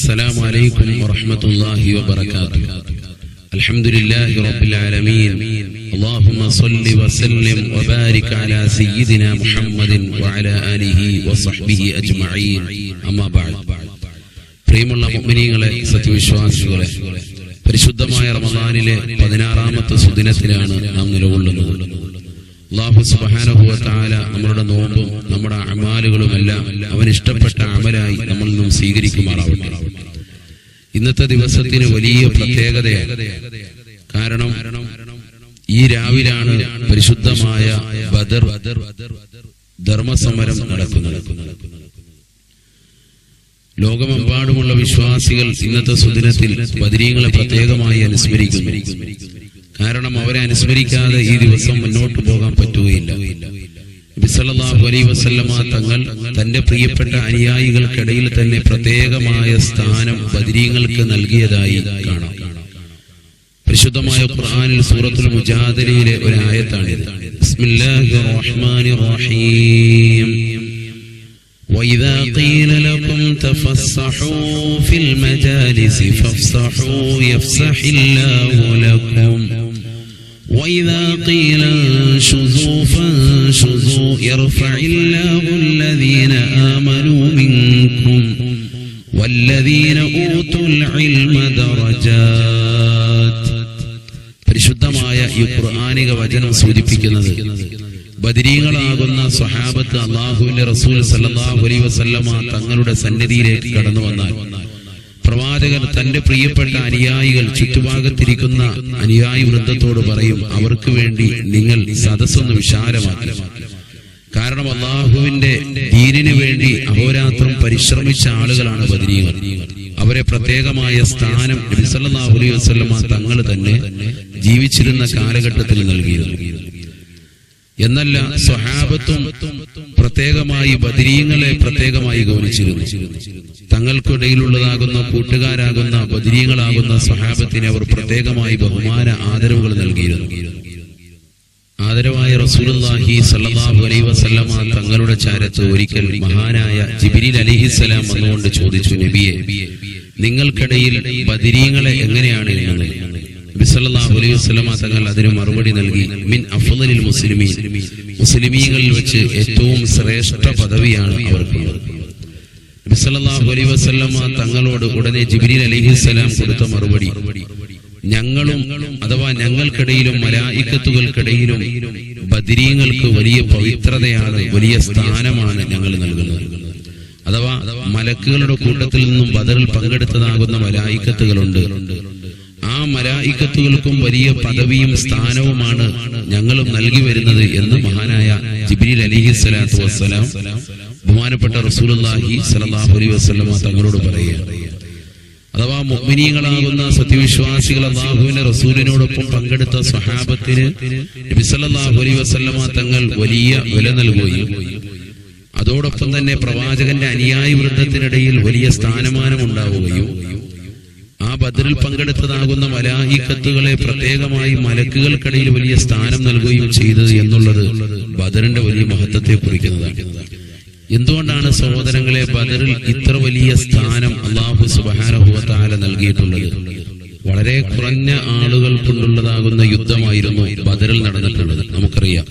السلام عليكم ورحمة الله وبركاته. الحمد لله رب العالمين. اللهم صل وسلم وبارك على سيدنا محمد وعلى آله وصحبه أجمعين. أما بعد. പ്രിയമുള്ള മുഅ്മിനീങ്ങളെ, സത്യവിശ്വാസികളെ, പരിശുദ്ധമായ റമദാനിലെ 16ാമത്തെ സുദിനത്തിലാണ് നാം നിലകൊള്ളുന്നത്. അല്ലാഹു സുബ്ഹാനഹു വ തആല നമ്മുടെ നോമ്പും നമ്മുടെ അമാലുകളുമെല്ലാം അവൻ ഇഷ്ടപ്പെട്ട അമലായി നമ്മൾ നിന്നും സ്വീകരിക്കുമാറാവട്ടെ. ഇന്നത്തെ ദിവസത്തിന് വലിയ പ്രത്യേകതയാണ്. കാരണം ഈ രാവിലാണ് പരിശുദ്ധമായ ബദർ ധർമ്മസമരം നടക്കുന്നത്. ലോകമെമ്പാടുമുള്ള വിശ്വാസികൾ ഇന്നത്തെ സുദിനത്തിൽ ബദരീങ്ങളെ പ്രത്യേകമായി അനുസ്മരിക്കുന്നു. കാരണം അവരെ അനുസ്മരിക്കാതെ ഈ ദിവസം മുന്നോട്ട് പോകാൻ പറ്റുകയില്ല. നബി സല്ലല്ലാഹു അലൈഹി വസല്ലമ തങ്ങൾ തന്റെ പ്രിയപ്പെട്ട അനുയായികൾക്കിടയിൽ തന്നെ പ്രത്യേകമായ സ്ഥാനം ബദരീങ്ങൾക്ക് നൽകിയതായി കാണാം. പരിശുദ്ധമായ ഖുർആനിൽ സൂറത്തുൽ മുജാദലയിലെ ഒരു ആയത്താണിത്. ബിസ്മില്ലാഹിർ റഹ്മാനിർ റഹീം. وَإِذَا قِيلَ لَكُمْ تَفَسَّحُوا فِي الْمَجَالِسِ فَافْسَحُوا يَفْسَحِ اللَّهُ لَكُمْ وَإِذَا قِيلَ انشُزُوا فَانشُزُوا يَرْفَعِ اللَّهُ الَّذِينَ آمَنُوا مِنكُمْ وَالَّذِينَ أُوتُوا الْعِلْمَ دَرَجَاتٍ. പരിശുദ്ധമായ ഈ ഖുർആനിക വചനം സൂചിപ്പിക്കുന്നത് ബദരീങ്ങളാകുന്ന സ്വഹാബത്ത് അല്ലാഹുവിന്റെ റസൂൽ സല്ലല്ലാഹു അലൈഹി വസല്ലമ തങ്ങളുടെ സന്നിധിയിലേക്ക് കടന്നു വന്നാൽ പ്രവാചകർ തന്റെ പ്രിയപ്പെട്ട അനുയായികൾ ചുറ്റുഭാഗത്തിരിക്കുന്ന അനുയായി വൃന്ദത്തോട് പറയും, അവർക്ക് വേണ്ടി നിങ്ങൾ സദസ്സൊന്ന് വിശാലമാക്കി. കാരണം അല്ലാഹുവിന്റെ ദീനിനു വേണ്ടി അഹോരാത്രം പരിശ്രമിച്ച ആളുകളാണ് ബദരീങ്ങൾ. അവരെ പ്രത്യേകമായ സ്ഥാനം നബി സല്ലല്ലാഹു അലൈഹി വസല്ലമ തങ്ങൾ തന്നെ ജീവിച്ചിരുന്ന കാലഘട്ടത്തിൽ നൽകിയിരുന്നു. എന്നല്ല, സ്വഹാബത്തും പ്രത്യേകമായി ബദരീങ്ങളെ പ്രത്യേകമായി ഗൗനിച്ചിരുന്നു. തങ്ങൾക്കിടയിലുള്ളതാകുന്ന കൂട്ടുകാരാകുന്ന ബദരീങ്ങളാകുന്ന സ്വഹാബത്തിനെ അവർ പ്രത്യേകമായി ബഹുമാന ആദരവുകൾ നൽകിയിരുന്നു. ആദരവായ റസൂലുള്ളാഹി സ്വല്ലല്ലാഹു അലൈഹി വസല്ലമ തങ്ങളുടെ ചാരത്ത് ഒരിക്കൽ മഹാനായ ജിബ്രീൽ അലൈഹിസ്സലാം വന്നുകൊണ്ട് ചോദിച്ചു, നബിയെ, നിങ്ങൾക്കിടയിൽ ബദരീങ്ങളെ എങ്ങനെയാണ് എന്നത്? നബി സല്ലല്ലാഹു അലൈഹി വസല്ലമ തങ്ങൾ അതിന് മറുപടി നൽകി, മിൻ അഫ്ളലിൽ മുസ്ലിമീൻ, മുസ്ലിമീങ്ങളിൽ വെച്ച് ഏറ്റവും ശ്രേഷ്ഠ പദവിയാണ് അവർക്കുള്ളത്. നബി സല്ലല്ലാഹു അലൈഹി വസല്ലമ തങ്ങളോട് ഉടനെ ജിബ്രീൽ അലൈഹിസ്സലാം കൊടുത്ത മറുപടി, ഞങ്ങളും അഥവാ ഞങ്ങൾക്കിടയിലും മലായിക്കത്തുകൾക്കിടയിലും ബദരീങ്ങൾക്ക് വലിയ പവിത്രതയാണ്, വലിയ സ്ഥാനമാണ് ഞങ്ങൾ നൽകുന്നത്. അഥവാ മലക്കുകളുടെ കൂട്ടത്തിൽ നിന്നും ബദറിൽ പങ്കെടുത്തതാകുന്ന മലായിക്കത്തുകളുണ്ട്. ആ മലായിക്കത്തുകൾക്കും വലിയ പദവിയും സ്ഥാനവുമാണ് ഞങ്ങളും നൽകി വരുന്നത് എന്ന് മഹാനായ ജിബ്രീൽ അലൈഹിസ്സലാത്തു വസ്സലാം ബഹുമാനപ്പെട്ട റസൂലുള്ളാഹി സ്വല്ലല്ലാഹു അലൈഹി വസല്ലമ തങ്ങളോട് പറയുക. അഥവാ മുഅ്മിനീങ്ങളാകുന്ന സത്യവിശ്വാസികൾ അല്ലാഹുവിന്റെ റസൂലിനോടൊപ്പം പങ്കെടുത്ത സ്വഹാബത്തിന് നബി സല്ലല്ലാഹു അലൈഹി വസല്ലമ തങ്ങൾ വലിയ വില നൽകുകയും അതോടൊപ്പം തന്നെ പ്രവാചകന്റെ അനുയായി വൃന്ദത്തിനിടയിൽ വലിയ സ്ഥാനമാനം ഉണ്ടാവുകയും ആ ബദറിൽ പങ്കെടുത്തതാകുന്ന മലായിക്കത്തുകളെ പ്രത്യേകമായി മലക്കുകൾക്കിടയിൽ വലിയ സ്ഥാനം നൽകുകയും ചെയ്തത് എന്നുള്ളത് ബദറിന്റെ വലിയ മഹത്വത്തെ കുറിക്കുന്നതാണ്. എന്തുകൊണ്ടാണ് സഹോദരങ്ങളെ ബദറിൽ ഇത്ര വലിയ സ്ഥാനം അല്ലാഹു സുബ്ഹാനഹു വ തആല നൽകിയിട്ടുള്ളത്? വളരെ കുറഞ്ഞ ആളുകൾ കൊണ്ടുള്ളതാകുന്ന യുദ്ധമായിരുന്നു ബദറിൽ നടന്നിട്ടുള്ളത്. നമുക്കറിയാം,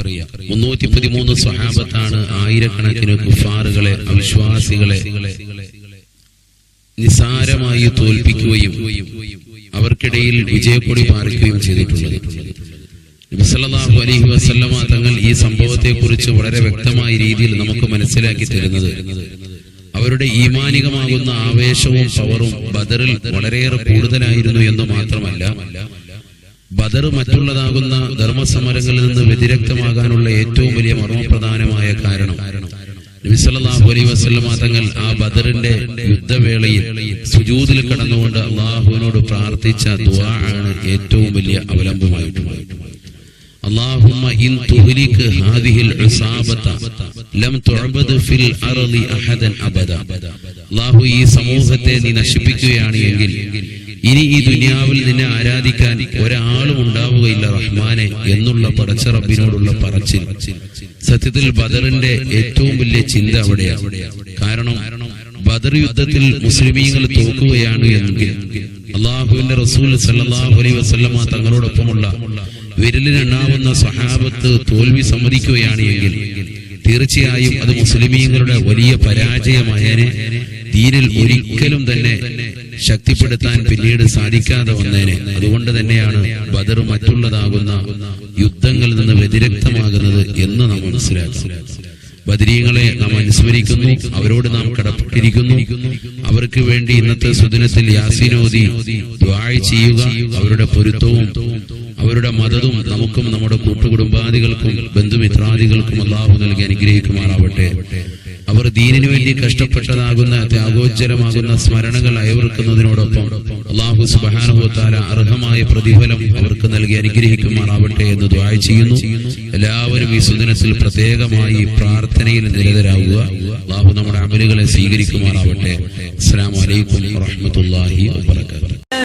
313 സ്വഹാബത്താണ് ആയിരക്കണക്കിന് കുഫാറുകളെ, അവിശ്വാസികളെ നിസാരമായി തോൽപ്പിക്കുകയും അവർക്കിടയിൽ വിജയക്കൊടി പാറിക്കുകയും ചെയ്തിട്ടുള്ളത്. നബി സല്ലല്ലാഹു അലൈഹി വസല്ലമ തങ്ങൾ ഈ സംഭവത്തെ കുറിച്ച് വളരെ വ്യക്തമായ രീതിയിൽ നമുക്ക് മനസ്സിലാക്കി തരുന്നത് അവരുടെ ഈമാനികമാകുന്ന ആവേശവും പവറും ബദറിൽ വളരെയേറെ കൂടുതലായിരുന്നു എന്ന് മാത്രമല്ല, ബദർ മറ്റുള്ളതാകുന്ന ധർമ്മസമരങ്ങളിൽ നിന്ന് വ്യതിരക്തമാകാനുള്ള ഏറ്റവും വലിയ മർമ്മപ്രധാനമായ കാരണം നബി സല്ലല്ലാഹു അലൈഹി വസല്ലമ തങ്ങൾ ആ ബദറിന്റെ യുദ്ധവേളയിൽ സുജൂദിൽ കടന്നുകൊണ്ട് അല്ലാഹുവിനോട് പ്രാർത്ഥിച്ച ദുആ ആണ് ഏറ്റവും വലിയ അവലംബമായിട്ടുള്ളത്. അല്ലാഹുമ്മ ഇൻ തുഹ്ലിക ഹാദിഹിൽ ഉസാബത ലം തുഅബദ് ഫിൽ അർളി അഹദൻ അബദ. അല്ലാഹു, ഈ സമൂഹത്തെ നീ നശിപ്പിക്കുകയാണ് എങ്കിൽ ഇനി ഈ ദുനിയാവിൽ നിന്നെ ആരാധിക്കാൻ ഒരാളും ഉണ്ടാവുകയില്ല റഹ്മാനെ എന്നുള്ള പടച്ച റബ്ബിനോടുള്ള പറച്ചിൽ. സത്യത്തിൽ ബദറിന്റെ ഏറ്റവും വലിയ ചിന്ത അവിടെയാണ്. കാരണം ബദർ യുദ്ധത്തിൽ മുസ്ലിമീങ്ങൾ തോക്കുകയാണ് എങ്കിൽ അള്ളാഹുവിന്റെ റസൂൽ സല്ലല്ലാഹു അലൈഹി വസല്ലമ തങ്ങളോടൊപ്പമുള്ള വിരലിലെണ്ണാവുന്ന സ്വഹാബത്ത് തോൽവി സമ്മതിക്കുകയാണ് എങ്കിൽ തീർച്ചയായും അത് മുസ്ലിമീങ്ങളുടെ വലിയ പരാജയമായേനെ. ദീനിൽ ഒരിക്കലും തന്നെ ശക്തിപ്പെടുത്താൻ പിന്നീട് സാധിക്കാതെ വന്നേനെ. അതുകൊണ്ട് തന്നെയാണ് ബദർ മറ്റുള്ളതാകുന്ന യുദ്ധങ്ങളിൽ നിന്ന് വ്യതിരക്തമാകുന്നത് എന്ന് നാം മനസ്സിലാക്കുക. ബദരീങ്ങളെ നാം അനുസ്മരിക്കുന്നു, അവരോട് നാം കടപ്പെട്ടിരിക്കുന്നു. അവർക്ക് വേണ്ടി ഇന്നത്തെ സുദിനത്തിൽ യാസീനോദി ദുആ ചെയ്യുക. അവരുടെ പൊരുത്തവും അവരുടെ മദതും നമുക്കും നമ്മുടെ കൂട്ടുകുടുംബാദികൾക്കും ബന്ധുമിത്രാദികൾക്കും അല്ലാഹു നൽകി അനുഗ്രഹിക്കുമാറാവട്ടെ. അവർ ദീനിനു വേണ്ടി കഷ്ടപ്പെട്ടതാകുന്ന ത്യാഗോജ്ജലമാകുന്ന സ്മരണകൾ അയവിറക്കുന്നതിനോടൊപ്പം അല്ലാഹു സുബ്ഹാനഹു വ തആല അർഹമായ പ്രതിഫലം അവർക്ക് നൽകി അനുഗ്രഹിക്കുമാറാവട്ടെ എന്ന് ദുആ ചെയ്യുന്നു. എല്ലാവരും ഈ സുദിനത്തിൽ പ്രത്യേകമായി പ്രാർത്ഥനയിൽ നിരതരാകുക. അല്ലാഹു നമ്മുടെ അമലുകളെ സ്വീകരിക്കുമാറാവട്ടെ. അസ്സലാമു അലൈക്കും വറഹ്മത്തുള്ളാഹി വബറകാതുഹു.